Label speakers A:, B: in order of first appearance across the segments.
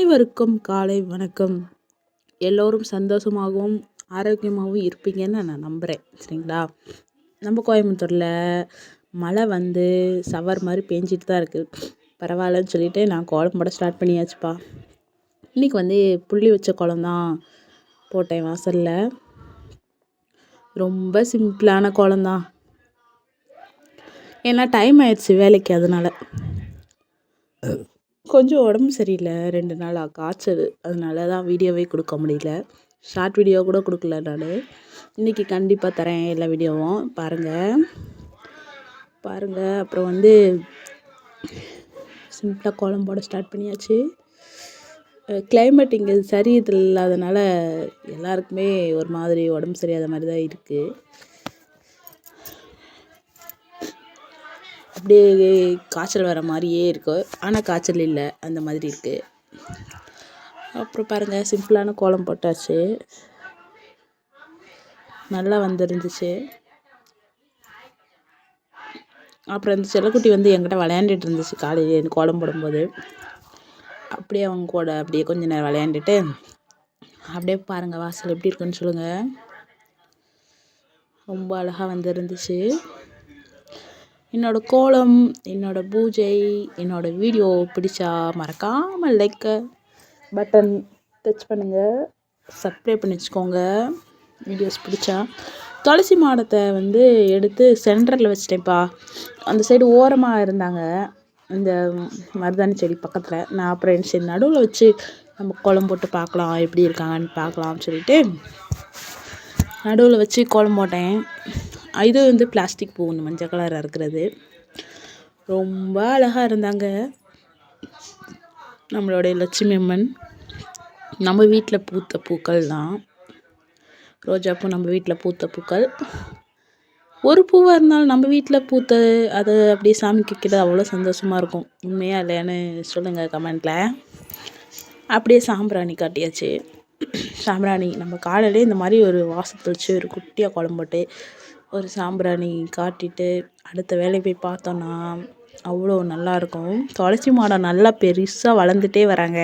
A: அனைவருக்கும் காலை வணக்கம். எல்லோரும் சந்தோஷமாகவும் ஆரோக்கியமாகவும் இருப்பீங்கன்னு நான் நம்புகிறேன். சரிங்களா? நம்ம கோயம்புத்தூரில் மழை வந்து சவர் மாதிரி பேஞ்சிட்டு தான் இருக்குது. பரவாயில்லன்னு சொல்லிட்டு நான் கோலம் போட ஸ்டார்ட் பண்ணியாச்சுப்பா. இன்றைக்கி வந்து புள்ளி வச்ச கோலம் தான் போட்டேன் வாசலில். ரொம்ப சிம்பிளான கோலம் தான். ஏன்னா டைம் ஆயிடுச்சு வேலைக்கு, அதனால் கொஞ்சம் உடம்பு சரியில்லை 2 நாளாக காய்ச்சல். அதனால தான் வீடியோவே கொடுக்க முடியல. ஷார்ட் வீடியோ கூட கொடுக்கல நான். இன்றைக்கி கண்டிப்பாக தரேன் எல்லா வீடியோவும் பாருங்கள். அப்புறம் வந்து சிம்பிளாக கோலம் போட ஸ்டார்ட் பண்ணியாச்சு. கிளைமேட் இங்கே சரி இல்லாதனால எல்லாருக்குமே ஒரு மாதிரி உடம்பு சரியாத மாதிரி தான் இருக்குது. அப்படியே காய்ச்சல் வர மாதிரியே இருக்குது, ஆனால் காய்ச்சல் இல்லை, அந்த மாதிரி இருக்குது. அப்புறம் பாருங்கள், சிம்பிளான கோலம் போட்டாச்சு. நல்லா வந்துருந்துச்சு. அப்புறம் இந்த செல்லக்குட்டி வந்து என்கிட்ட விளையாண்டுட்டு இருந்துச்சு காலையில் கோலம் போடும்போது. அப்படியே அவங்க கூட அப்படியே கொஞ்ச நேரம் விளையாண்டுட்டு அப்படியே பாருங்கள் வாசல் எப்படி இருக்குன்னு சொல்லுங்கள். ரொம்ப அழகாக வந்துருந்துச்சு. என்னோடய கோலம், என்னோடய பூஜை, என்னோடய வீடியோ பிடிச்சா மறக்காமல் லைக் பட்டன் டச் பண்ணுங்கள், சப்ஸ்கிரைப் பண்ணி வச்சுக்கோங்க. வீடியோஸ் பிடிச்சா துளசி மாடத்தை வந்து எடுத்து சென்டரில் வச்சிட்டேன்ப்பா. அந்த சைடு ஓரமாக இருந்தாங்க இந்த மருதாணி செடி பக்கத்தில். நான் அப்புறம் சரி நடுவில் வச்சு நம்ம கோலம் போட்டு பார்க்கலாம், எப்படி இருக்காங்கன்னு பார்க்கலாம்னு சொல்லிட்டு நடுவில் வச்சு கோலம் போட்டேன். இது வந்து பிளாஸ்டிக் பூ, மஞ்சள் கலராக இருக்கிறது. ரொம்ப அழகாக இருந்தாங்க. நம்மளுடைய லட்சுமி அம்மன் நம்ம வீட்டில் பூத்த பூக்கள் தான். ரோஜாப்பூ நம்ம வீட்டில் பூத்த பூக்கள். ஒரு பூவாக இருந்தாலும் நம்ம வீட்டில் பூத்த அதை அப்படியே சாமிக்கு வைக்கிறது அவ்வளோ சந்தோஷமாக இருக்கும். உண்மையாக இல்லையான்னு சொல்லுங்கள் கமெண்டில். அப்படியே சாம்பிராணி காட்டியாச்சு. சாம்பிராணி நம்ம காலையிலே இந்த மாதிரி ஒரு வாசத்தை வச்சு ஒரு குட்டியாக கோலம் போட்டு ஒரு சாம்பிராணி காட்டிட்டு அடுத்த வேலையை போய் பார்த்தோன்னா அவ்வளோ நல்லாயிருக்கும். துளசி மாடம் நல்லா பெருசாக வளர்ந்துட்டே வராங்க.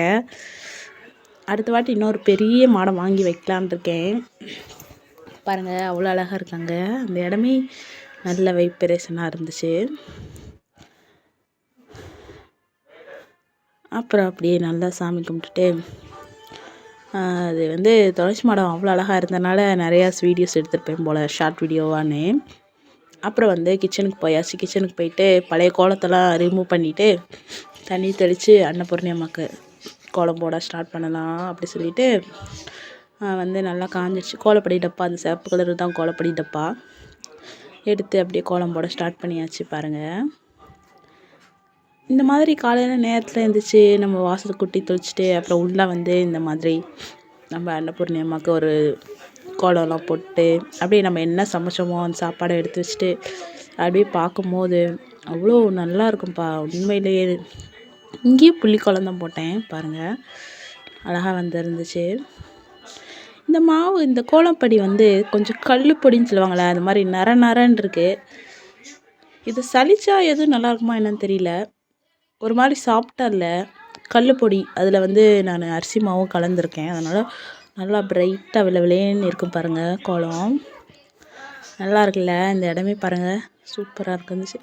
A: அடுத்த வாட்டி இன்னொரு பெரிய மாடம் வாங்கி வைக்கலான் இருக்கேன். பாருங்கள், அவ்வளோ அழகாக இருக்காங்க. அந்த இடமே நல்ல வைப்ரேஷனாக இருந்துச்சு. அப்புறம் அப்படியே நல்லா சாமி கும்பிட்டுட்டு அது வந்து துளசி மாடம் அவ்வளோ அழகாக இருந்தனால நிறையா வீடியோஸ் எடுத்துருப்பேன் போல், ஷார்ட் வீடியோவான்னு. அப்புறம் வந்து கிச்சனுக்கு போயாச்சு. கிச்சனுக்கு போயிட்டு பழைய கோலத்தெல்லாம் ரிமூவ் பண்ணிவிட்டு தண்ணி தெளித்து அன்னபூர்ணி அம்மாவுக்கு கோலம் போட ஸ்டார்ட் பண்ணலாம் அப்படி சொல்லிவிட்டு வந்து நல்லா காஞ்சிச்சு. கோலப்படி டப்பா, அந்த சிவப்பு கலர் தான் கோலப்படி டப்பா எடுத்து அப்படியே கோலம் போட ஸ்டார்ட் பண்ணியாச்சு. பாருங்கள், இந்த மாதிரி காலையில் நேரத்தில் எழுந்திரிச்சி நம்ம வாசல் குட்டி தெளிச்சிட்டு அப்புறம் உள்ளே வந்து இந்த மாதிரி நம்ம அன்னபூர்ணி அம்மாவுக்கு ஒரு கோலம்லாம் போட்டு அப்படியே நம்ம என்ன சமைச்சோமோ அந்த சாப்பாடை எடுத்து வச்சுட்டு அப்படியே பார்க்கும்போது அவ்வளோ நல்லா இருக்கும்ப்பா. உண்மையிலேயே இங்கேயும் புள்ளி கோலம் தான் போட்டேன். பாருங்கள், அழகாக வந்துருந்துச்சு. இந்த மாவு, இந்த கோலப்படி வந்து கொஞ்சம் கல்லுப்பொடின்னு சொல்லுவாங்களே, அந்த மாதிரி நரன்னு இருக்குது. இது சலிச்சா எதுவும் நல்லா இருக்குமா என்னன்னு தெரியல. ஒரு மாதிரி சாப்பிட்டா இல்லை, கல்லுப்பொடி. அதில் வந்து நான் அரிசி மாவும் கலந்துருக்கேன். அதனால் நல்லா பிரைட்டாக விளவிலேன்னு இருக்கும் பாருங்கள் கோலம். நல்லா இருக்குல்ல? இந்த இடமே பாருங்கள், சூப்பராக இருந்துச்சு.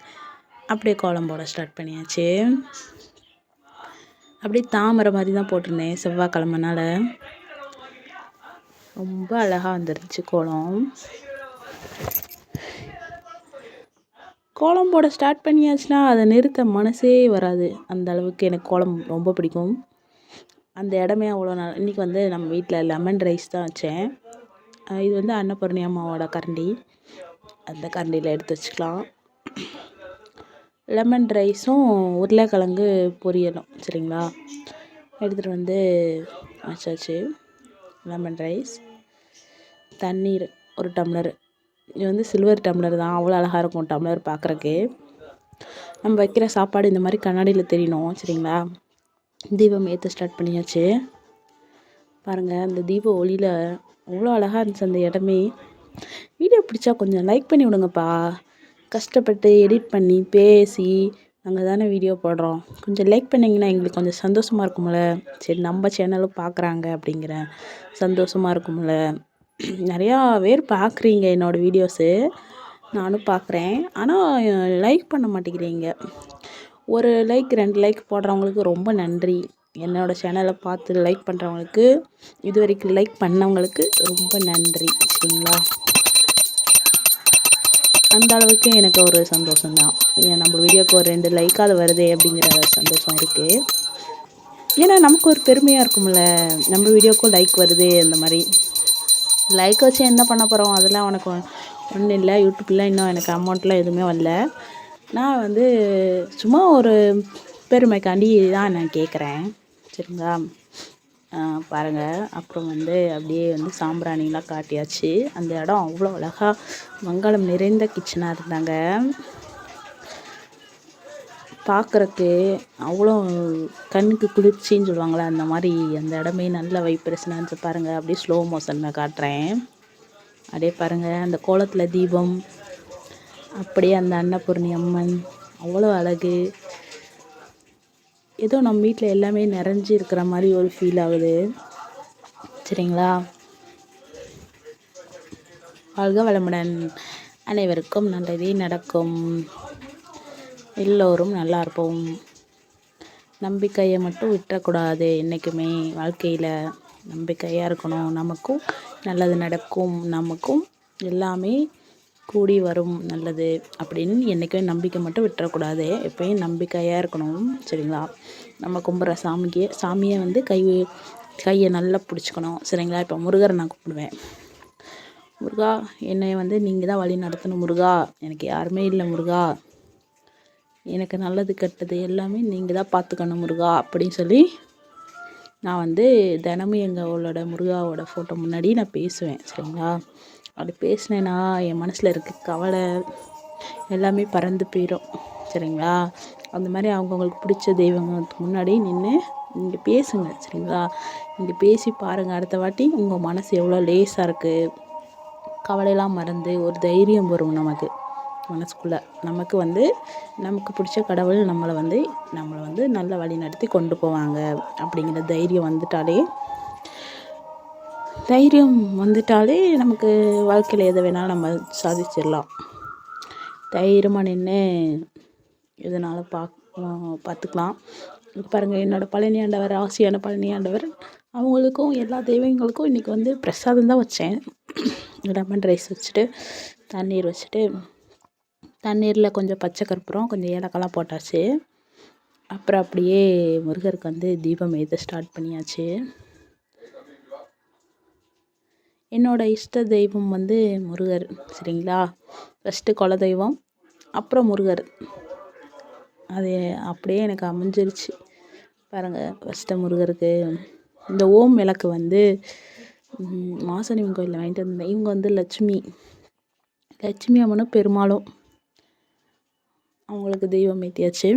A: அப்படியே கோலம் போட ஸ்டார்ட் பண்ணியாச்சு. அப்படியே தாமரை மாதிரி தான் போட்டிருந்தேன் செவ்வாய்க்கிழமைனால. ரொம்ப அழகாக வந்துருந்துச்சு கோலம். கோலம் போட ஸ்டார்ட் பண்ணியாச்சுன்னா அதை நிறுத்த மனசே வராது. அந்த அளவுக்கு எனக்கு கோலம் ரொம்ப பிடிக்கும். அந்த இடமே அவ்வளோ நல்லா. இன்றைக்கி வந்து நம்ம வீட்டில் லெமன் ரைஸ் தான் வச்சேன். இது வந்து அன்னபூர்ணி அம்மாவோட கரண்டி, அந்த கரண்டியில் எடுத்து வச்சுக்கலாம். லெமன் ரைஸும் உருளைக்கிழங்கு பொரியலும், சரிங்களா, எடுத்துகிட்டு வந்து வச்சாச்சு. லெமன் ரைஸ், தண்ணீர் ஒரு டம்ளர். இது வந்து சில்வர் டம்ளர் தான், அவ்வளோ அழகாக இருக்கும் டம்ளர் பார்க்குறக்கு. நம்ம வைக்கிற சாப்பாடு இந்த மாதிரி கண்ணாடியில் தெரியணும், சரிங்களா. தீபம் ஏற்ற ஸ்டார்ட் பண்ணியாச்சு. பாருங்கள், அந்த தீப ஒளியில் அவ்வளோ அழகாக இருந்துச்சு அந்த இடமே. வீடியோ பிடிச்சா கொஞ்சம் லைக் பண்ணி விடுங்கப்பா. கஷ்டப்பட்டு எடிட் பண்ணி பேசி நாங்கள் தானே வீடியோ போடுறோம், கொஞ்சம் லைக் பண்ணிங்கன்னா எங்களுக்கு கொஞ்சம் சந்தோஷமாக இருக்கும்ல. சரி நம்ம சேனலும் பார்க்குறாங்க அப்படிங்கிற சந்தோஷமாக இருக்கும்ல. நிறையா பேர் பார்க்குறீங்க என்னோடய வீடியோஸு, நானும் பார்க்குறேன். ஆனால் லைக் பண்ண மாட்டேங்கிறீங்க. ஒரு லைக் 2 லைக் போடுறவங்களுக்கு ரொம்ப நன்றி. என்னோடய சேனலை பார்த்து லைக் பண்ணுறவங்களுக்கு, இது வரைக்கும் லைக் பண்ணவங்களுக்கு ரொம்ப நன்றி. சரிங்களா? அந்த அளவுக்கு எனக்கு ஒரு சந்தோஷம் தான். நம்ம வீடியோவுக்கு ஒரு 2 லைக்காவது வருதே அப்படிங்கிற சந்தோஷம் இருக்குது. ஏன்னா நமக்கு ஒரு பெருமையாக இருக்கும்ல, நம்ம வீடியோக்கும் லைக் வருது. அந்த மாதிரி லைக் வச்சு என்ன பண்ண போகிறோம், அதெல்லாம் உனக்கு ஒன்றும் இல்லை. யூடியூப்பில் இன்னும் எனக்கு அமௌண்ட்லாம் எதுவுமே வரல. நான் வந்து சும்மா ஒரு பெருமைக்காண்டி தான் நான் கேட்குறேன். சரிங்களா? பாருங்கள். அப்புறம் வந்து அப்படியே வந்து சாம்பிராணிலாம் காட்டியாச்சு. அந்த இடம் அவ்வளோ அழகாக மங்களம் நிறைந்த கிச்சனாக இருந்தாங்க. பார்க்குறக்கு அவ்வளோ கண்ணுக்கு குளிர்ச்சின்னு சொல்லுவாங்களே, அந்த மாதிரி அந்த இடமே நல்ல வைப்ரேஷனாக இருந்துச்சு. பாருங்கள், அப்படியே ஸ்லோ மோஷனில் காட்டுறேன். அப்படியே பாருங்கள், அந்த கோலத்தில் தீபம், அப்படியே அந்த அன்னபூர்ணி அம்மன் அவ்வளோ அழகு. ஏதோ நம்ம வீட்டில் எல்லாமே நிறைஞ்சி இருக்கிற மாதிரி ஒரு ஃபீல் ஆகுது. சரிங்களா? வாழ்க வளமுடன். அனைவருக்கும் நல்லதே நடக்கும். எல்லோரும் நல்லா இருப்போம். நம்பிக்கையை மட்டும் விட்டுறக்கூடாது. என்றைக்குமே வாழ்க்கையில் நம்பிக்கையாக இருக்கணும். நமக்கும் நல்லது நடக்கும், நமக்கும் எல்லாமே கூடி வரும் நல்லது அப்படின்னு என்றைக்குமே நம்பிக்கை மட்டும் விட்டுறக்கூடாது. எப்பயும் நம்பிக்கையாக இருக்கணும். சரிங்களா? நம்ம கும்பிட்ற சாமியை வந்து கையை நல்லா பிடிச்சிக்கணும். சரிங்களா? இப்போ முருகரை நான் கும்பிடுவேன். முருகா, என்னை வந்து நீங்கள் தான் வழி நடத்தணும். முருகா, எனக்கு யாருமே இல்லை. முருகா, எனக்கு நல்லது கெட்டது எல்லாமே நீங்கள் தான் பார்த்துக்கணும் முருகா அப்படின்னு சொல்லி நான் வந்து தினமும் எங்களோட முருகாவோட ஃபோட்டோ முன்னாடி நான் பேசுவேன். சரிங்களா? அப்படி பேசினேன்னா என் மனசில் இருக்க கவலை எல்லாமே பறந்து போயிடும். சரிங்களா? அந்த மாதிரி அவங்கவுங்களுக்கு பிடிச்ச தெய்வங்களுக்கு முன்னாடி நின்று நீங்கள் பேசுங்க. சரிங்களா? நீங்கள் பேசி பாருங்கள். அடுத்த வாட்டி உங்கள் மனசு எவ்வளோ லேசாக இருக்குது, கவலையெல்லாம் மறந்து ஒரு தைரியம் வரும் நமக்கு மனசுக்குள்ளே. நமக்கு பிடிச்ச கடவுள் நம்மளை வந்து நல்ல வழி நடத்தி கொண்டு போவாங்க அப்படிங்கிற தைரியம் வந்துட்டாலே நமக்கு வாழ்க்கையில் எதை வேணாலும் நம்ம சாதிச்சிடலாம். தைரியமாக நின்று இதனால் பார்த்துக்கலாம். பாருங்கள், என்னோடய பழனி ஆண்டவர், ஆசியான பழனி ஆண்டவர், அவங்களுக்கும் எல்லா தெய்வங்களுக்கும் இன்றைக்கி வந்து பிரசாதம் தான் வச்சேன். லெமன் ரைஸ் வச்சுட்டு, தண்ணீர் வச்சுட்டு, தண்ணீரில் கொஞ்சம் பச்சை கற்பூரம், கொஞ்சம் ஏலக்காய்லாம் போட்டாச்சு. அப்புறம் அப்படியே முருகருக்கு வந்து தீபம் ஏற்ற ஸ்டார்ட் பண்ணியாச்சு. என்னோடய இஷ்ட தெய்வம் வந்து முருகர். சரிங்களா? ஃபஸ்ட்டு குலதெய்வம், அப்புறம் முருகர். அது அப்படியே எனக்கு அமைஞ்சிருச்சு. பாருங்கள், ஃபஸ்ட்டு முருகருக்கு இந்த ஓம் விளக்கு வந்து மாசாணியம்மன் கோயிலில் வாங்கிட்டு வந்தேன். இவங்க வந்து லட்சுமி அம்மனும் பெருமாளும் அவங்களுக்கு தெய்வம் ஏற்றியாச்சு.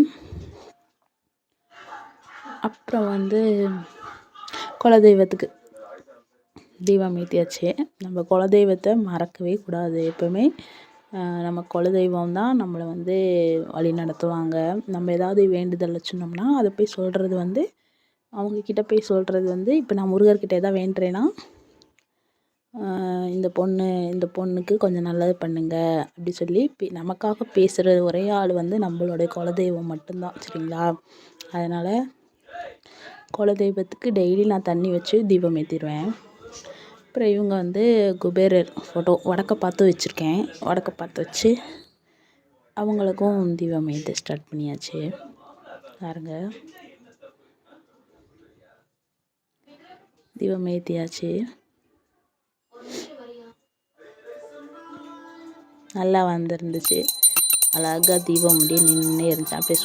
A: அப்புறம் வந்து குலதெய்வத்துக்கு தெய்வம் ஏற்றியாச்சு. நம்ம குலதெய்வத்தை மறக்கவே கூடாது. எப்போவுமே நம்ம குலதெய்வம் தான் நம்மளை வந்து வழி நடத்துவாங்க. நம்ம ஏதாவது வேண்டுதல் வச்சுருந்தோம்னா அதை போய் சொல்கிறது வந்து, அவங்கக்கிட்ட போய் சொல்கிறது வந்து, இப்போ நான் முருகர்கிட்ட எதாவது வேண்டுறேன்னா, இந்த பொண்ணுக்கு கொஞ்சம் நல்லது பண்ணுங்க அப்படி சொல்லி நமக்காக பேசுகிற ஒரே ஆள் வந்து நம்மளுடைய குலதெய்வம் மட்டும்தான். சரிங்களா? அதனால் குலதெய்வத்துக்கு டெய்லி நான் தண்ணி வச்சு தீபம் ஏற்றிடுவேன். அப்புறம் இவங்க வந்து குபேரர் ஃபோட்டோ வடக்க பார்த்து வச்சுருக்கேன். வடக்க பார்த்து வச்சு அவங்களுக்கும் தீபம் ஏற்ற ஸ்டார்ட் பண்ணியாச்சு. பாருங்க, தீபம் ஏற்றியாச்சு. நல்லா வந்துருந்துச்சு. அழகாக தீபம் அப்படியே நின்று இருந்துச்சு. அப்படியே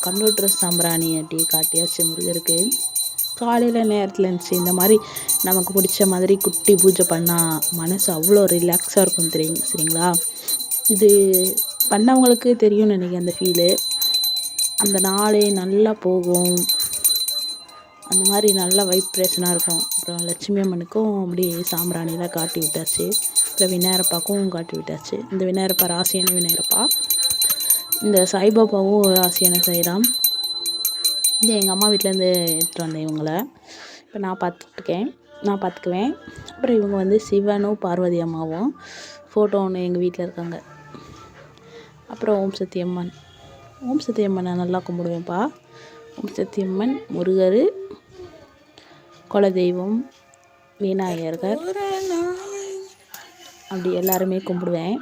A: கம்ப்யூட்டர் சாம்பிராணி அப்படியே காட்டியாச்சு முருகருக்கு. காலையில் நேரத்தில் இருந்துச்சு. இந்த மாதிரி நமக்கு பிடிச்ச மாதிரி குட்டி பூஜை பண்ணால் மனசு அவ்வளோ ரிலாக்ஸாக இருக்கும். சரிங்களா? இது பண்ணவங்களுக்கு தெரியும்னு நினைக்கிறேன் அந்த ஃபீலு. அந்த நாளே நல்லா போகும். அந்த மாதிரி நல்லா வைப்ரேஷனாக இருக்கும். அப்புறம் லட்சுமி அம்மனுக்கும் அப்படியே சாம்பிராணிலாம் காட்டி விட்டாச்சு. அப்புறம் விநாயகப்பாக்கும் காட்டி விட்டாச்சு. இந்த விநாயகப்பா ராசியான விநாயகப்பா. இந்த சாய்பாபாவும் ஒரு ஆசையான சாய்ராம். இது எங்கள் அம்மா வீட்டிலேருந்து எடுத்துகிட்டு வந்தேன் இவங்கள. இப்போ நான் பார்த்துக்குவேன். அப்புறம் இவங்க வந்து சிவனும் பார்வதி அம்மாவும் ஃபோட்டோ ஒன்று எங்கள் வீட்டில் இருக்காங்க. அப்புறம் ஓம் சக்தியம்மன். ஓம் சக்தியம்மனை நல்லா கும்பிடுவேன்ப்பா. ஓம் சக்தியம்மன், முருகர், குலதெய்வம், விநாயகர், அப்படி எல்லாருமே கும்பிடுவேன்.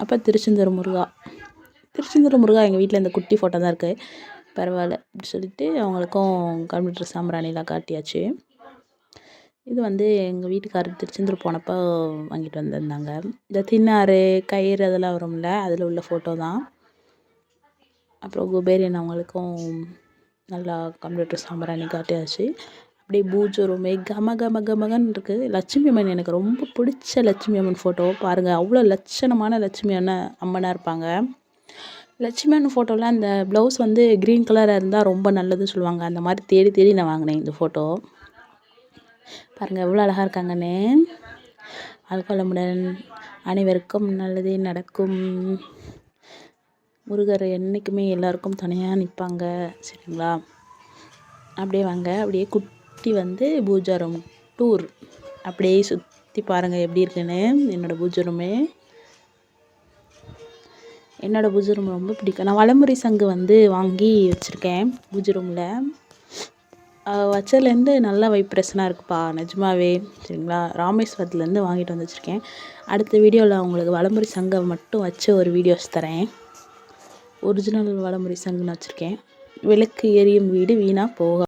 A: அப்போ திருச்செந்தூர் முருகா எங்கள் வீட்டில் இந்த குட்டி ஃபோட்டோ தான் இருக்குது. பரவாயில்ல அப்படி சொல்லிட்டு அவங்களுக்கும் கம்ப்யூட்டர் சாம்பிராணிலாம் காட்டியாச்சு. இது வந்து எங்கள் வீட்டுக்காரர் திருச்செந்தூர் போனப்போ வாங்கிட்டு வந்திருந்தாங்க. இந்த தின்னாறு கயிறு அதெல்லாம் வரும்ல, அதில் உள்ள ஃபோட்டோ தான். அப்புறம் குபேரியன் அவங்களுக்கும் நல்லா கம்ப்யூட்டர் சாம்பிராணி காட்டியாச்சு. அப்படியே பூஜை ரூமே கமகன்னு இருக்குது. லட்சுமி அம்மன் எனக்கு ரொம்ப பிடிச்ச லட்சுமி அம்மன் ஃபோட்டோ பாருங்கள். அவ்வளோ லட்சணமான லட்சுமி அம்மனாக இருப்பாங்க. லட்சுமி அம்மன் ஃபோட்டோவில் அந்த ப்ளவுஸ் வந்து க்ரீன் கலராக இருந்தால் ரொம்ப நல்லதுன்னு சொல்லுவாங்க. அந்த மாதிரி தேடி நான் வாங்கினேன் இந்த ஃபோட்டோ. பாருங்கள் எவ்வளோ அழகாக இருக்காங்கன்னு. வாழ்க்கவளமுடன், அனைவருக்கும் நல்லதே நடக்கும். முருகர் என்றைக்குமே எல்லாருக்கும் துணையாக நிற்பாங்க. சரிங்களா? அப்படியே வாங்க. அப்படியே குட்டி வந்து பூஜா ரூம் டூர் அப்படியே சுற்றி பாருங்கள் எப்படி இருக்குன்னு. என்னோடய பூஜை ரூம் ரொம்ப பிடிக்கும். நான் வலமுறை சங்கு வந்து வாங்கி வச்சுருக்கேன் பூஜை ரூமில். வச்சதுலேருந்து நல்லா வைப்ரேஷனாக இருக்குப்பா நிஜமாவே. சரிங்களா? ராமேஸ்வரத்துலேருந்து வாங்கிட்டு வந்து வச்சுருக்கேன். அடுத்த வீடியோவில் உங்களுக்கு வலமுறை சங்கை மட்டும் வச்சு ஒரு வீடியோஸ் தரேன். ஒரிஜினல் வலமுறை சங்குன்னு வச்சுருக்கேன். விளக்கு எரியும் வீடு வீணாக போக